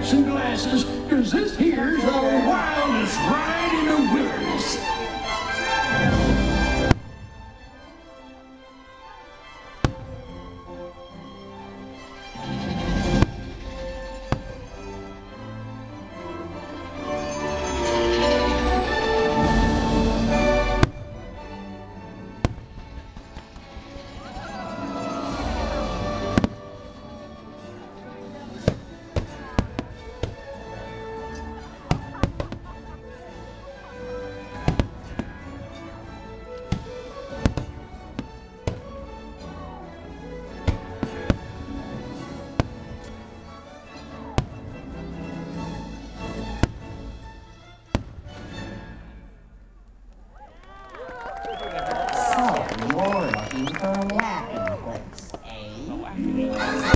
hats and glasses, cause this here's the wildest ride in the wilderness. You're looking for a laughing place, eh?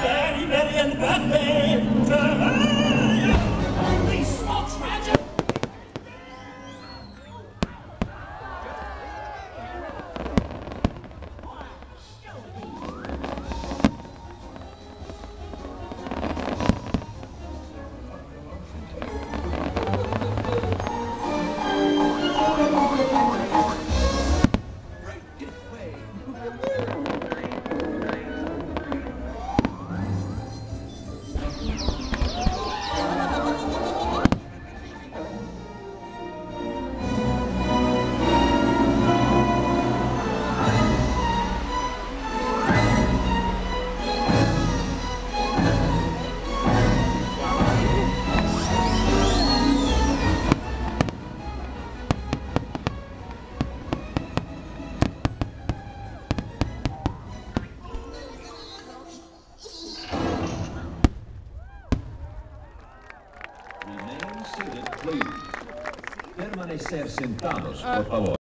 Very, very unhappy. Holy smokes, Roger! Remain seated, please. Permanecer sentados, por favor.